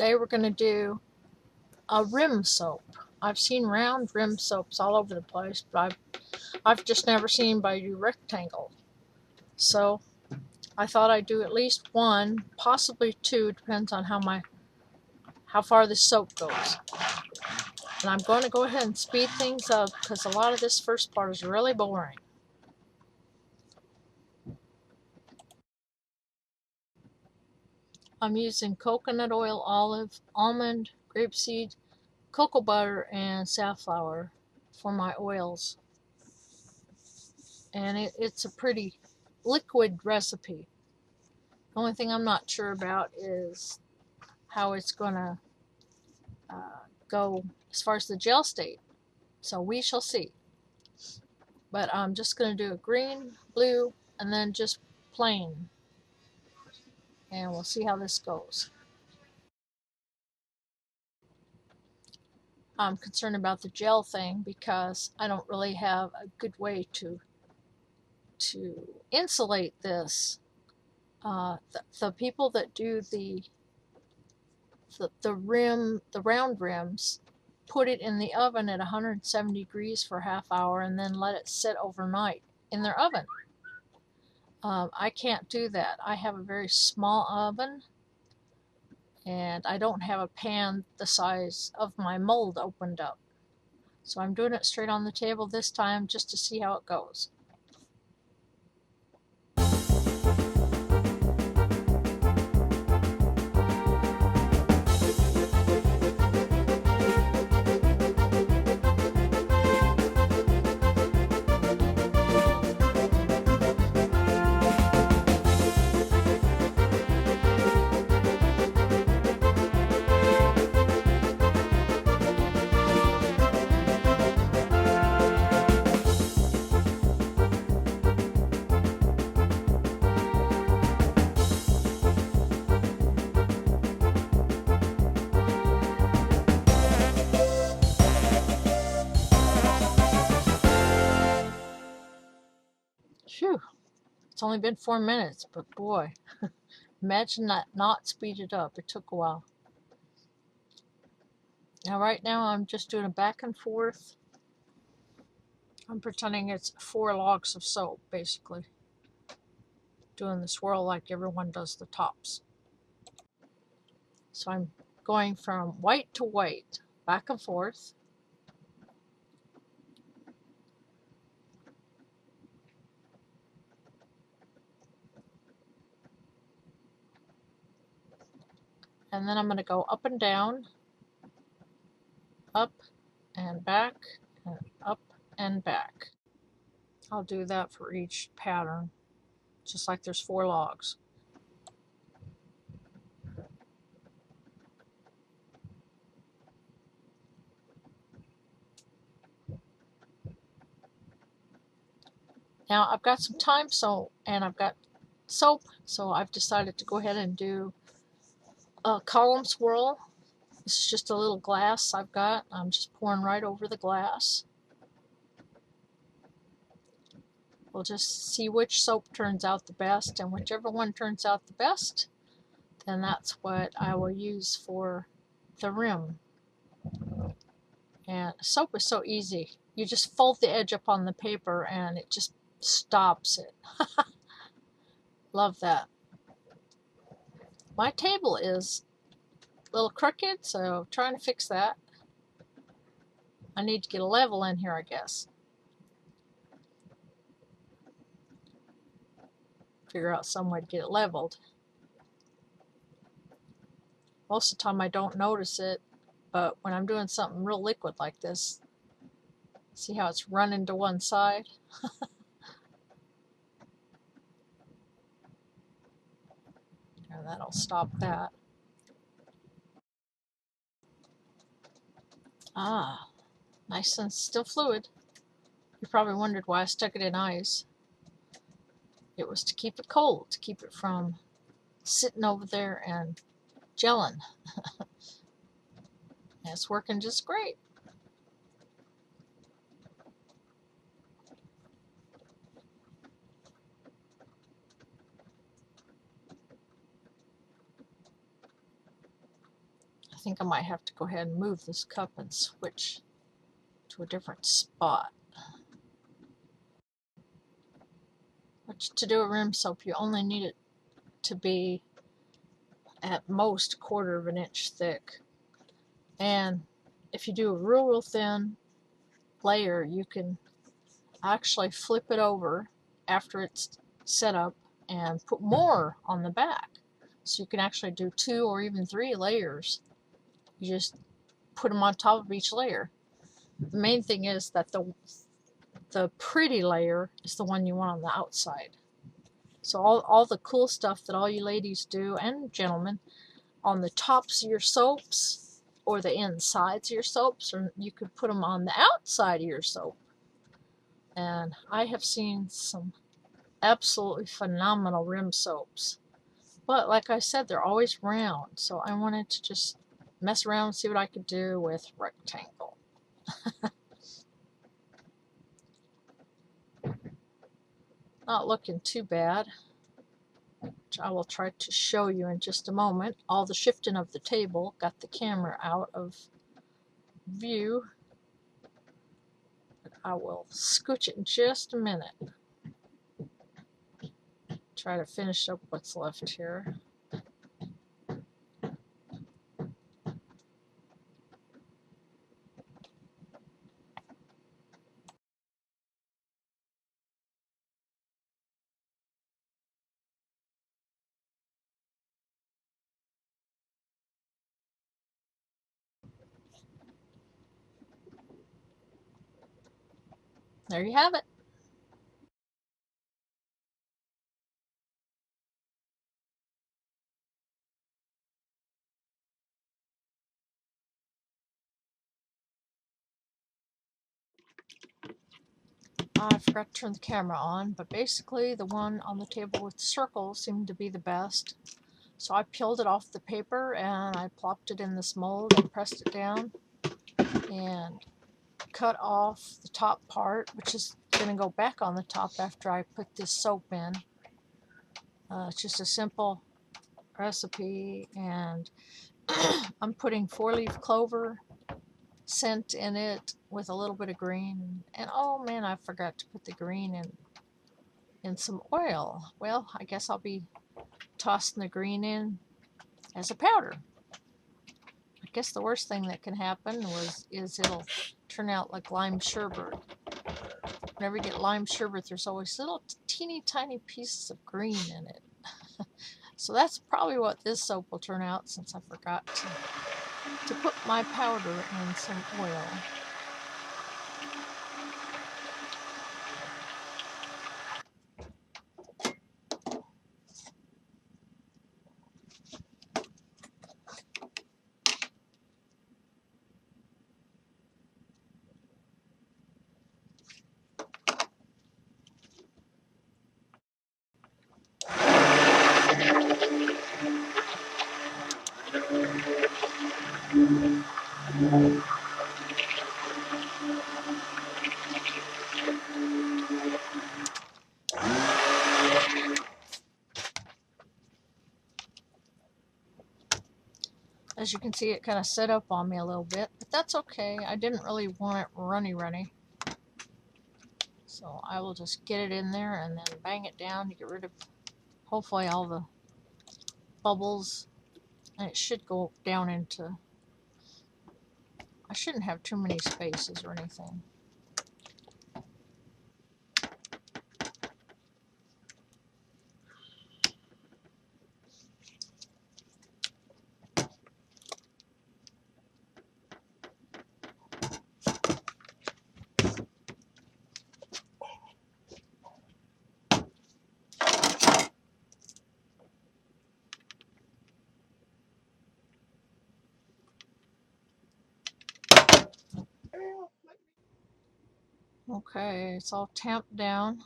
Today we're going to do a rim soap. I've seen round rim soaps all over the place, but I've just never seen anybody do rectangle. So I thought I'd do at least one, possibly two, depends on how far this soap goes. And I'm going to go ahead and speed things up because a lot of this first part is really boring. I'm using coconut oil, olive, almond, grapeseed, cocoa butter, and safflower for my oils. And it's a pretty liquid recipe. The only thing I'm not sure about is how it's going to go as far as the gel state. So we shall see. But I'm just going to do a green, blue, and then just plain. And we'll see how this goes. I'm concerned about the gel thing because I don't really have a good way to insulate this. The people that do the round rims, put it in the oven at 170 degrees for a half hour and then let it sit overnight in their oven. I can't do that. I have a very small oven and I don't have a pan the size of my mold opened up. So I'm doing it straight on the table this time just to see how it goes. Phew, it's only been 4 minutes, but boy, imagine that not speeded up. It took a while. Now right now I'm just doing a back and forth. I'm pretending it's 4 logs of soap, basically. Doing the swirl like everyone does the tops. So I'm going from white to white, back and forth. And then I'm going to go up and down, up and back, and up and back. I'll do that for each pattern, just like there's 4 logs. Now I've got some time, and I've got soap, so I've decided to go ahead and do a column swirl. This is just a little glass I've got. I'm just pouring right over the glass. We'll just see which soap turns out the best, and whichever one turns out the best, then that's what I will use for the rim. And soap is so easy. You just fold the edge up on the paper and it just stops it. Love that. My table is a little crooked, so I'm trying to fix that. I need to get a level in here, I guess. Figure out some way to get it leveled. Most of the time I don't notice it, but when I'm doing something real liquid like this, see how it's running to one side? And that'll stop that. Ah, nice and still fluid. You probably wondered why I stuck it in ice. It was to keep it cold, to keep it from sitting over there and gelling. And it's working just great. think I might have to go ahead and move this cup and switch to a different spot. But to do a rim soap, you only need it to be at most 1/4 of an inch thick. And if you do a real thin layer, you can actually flip it over after it's set up and put more on the back. So you can actually do 2 or even 3 layers. You just put them on top of each layer. The main thing is that the pretty layer is the one you want on the outside. So all the cool stuff that all you ladies do, and gentlemen, on the tops of your soaps or the insides of your soaps, or you could put them on the outside of your soap. And I have seen some absolutely phenomenal rim soaps. But like I said, they're always round, so I wanted to just mess around and see what I could do with rectangle. Not looking too bad, which I will try to show you in just a moment. All the shifting of the table got the camera out of view. But I will scooch it in just a minute. Try to finish up what's left here. There you have it. I forgot to turn the camera on, but basically the one on the table with the circle seemed to be the best. So I peeled it off the paper and I plopped it in this mold and pressed it down and cut off the top part, which is going to go back on the top after I put this soap in. It's just a simple recipe, and I'm putting 4-leaf clover scent in it with a little bit of green. And oh man, I forgot to put the green in some oil. Well, I guess I'll be tossing the green in as a powder. I guess the worst thing that can happen is it'll turn out like lime sherbet. Whenever you get lime sherbet, there's always little teeny tiny pieces of green in it. So that's probably what this soap will turn out, since I forgot to put my powder in some oil. As you can see, it kind of set up on me a little bit, but that's okay. I didn't really want it runny. So I will just get it in there and then bang it down to get rid of hopefully all the bubbles. And it should go down into, I shouldn't have too many spaces or anything. Okay, it's all tamped down.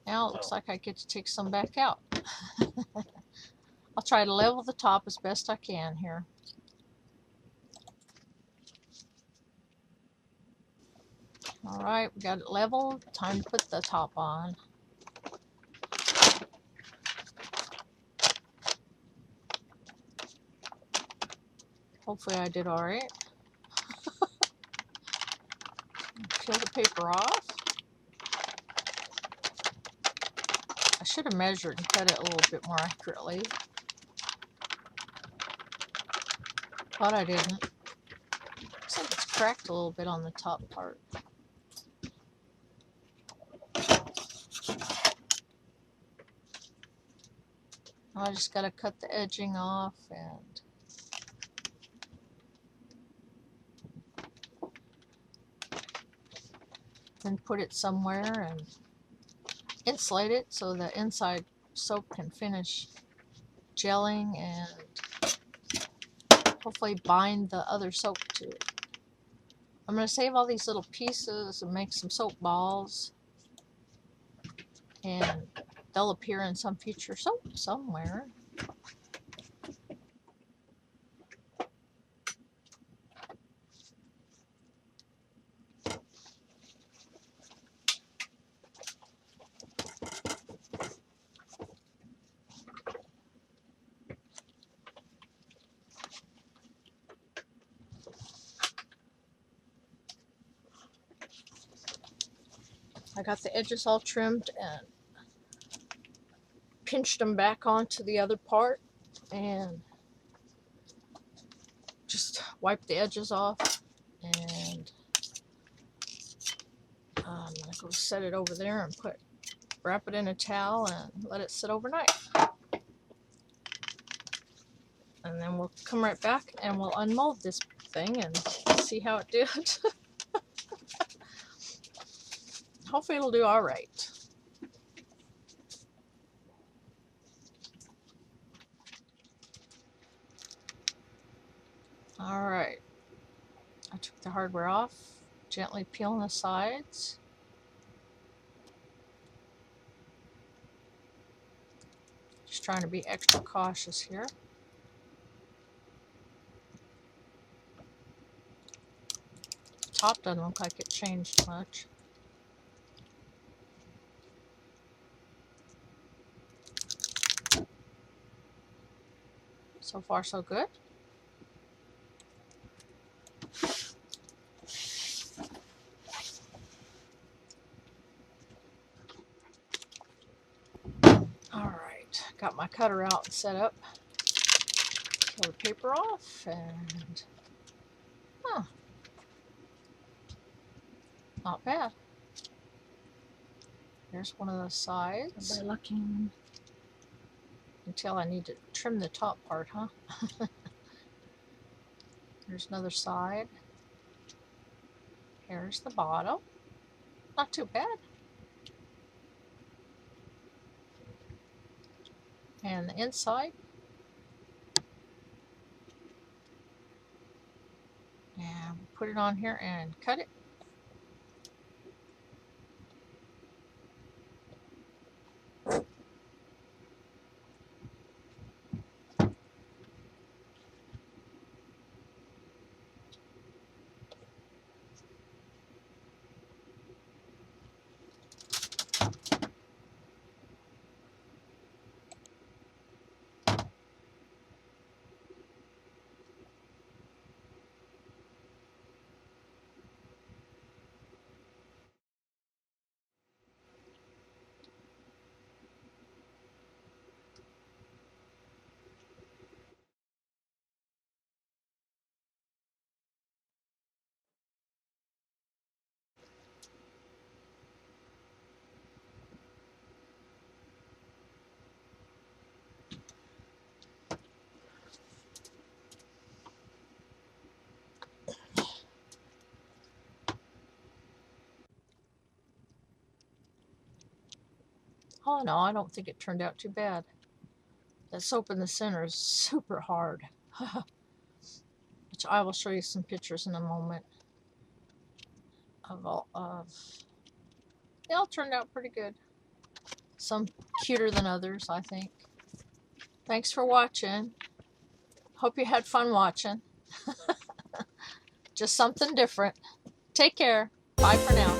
Now it looks like I get to take some back out. I'll try to level the top as best I can here. Alright, we got it leveled. Time to put the top on. Hopefully I did alright. Peel the paper off. I should have measured and cut it a little bit more accurately. But I didn't. Looks like it's cracked a little bit on the top part. I just gotta cut the edging off and then put it somewhere and insulate it so the inside soap can finish gelling and hopefully bind the other soap to it. I'm going to save all these little pieces and make some soap balls, and they'll appear in some future soap somewhere. I got the edges all trimmed and pinched them back onto the other part and just wipe the edges off, and I'm going to go set it over there and wrap it in a towel and let it sit overnight. And then we'll come right back and we'll unmold this thing and see how it did. Hopefully it'll do all right. All right. I took the hardware off, gently peeling the sides. Just trying to be extra cautious here. The top doesn't look like it changed much. So far, so good. Alright, got my cutter out and set up. Peel the paper off and... not bad. Here's one of the sides. By looking until I need to trim the top part, huh? Here's another side. Here's the bottom. Not too bad. And the inside. And put it on here and cut it. Oh no, I don't think it turned out too bad. That soap in the center is super hard. Which I will show you some pictures in a moment of they all turned out pretty good. Some cuter than others, I think. Thanks for watching. Hope you had fun watching. Just something different. Take care. Bye for now.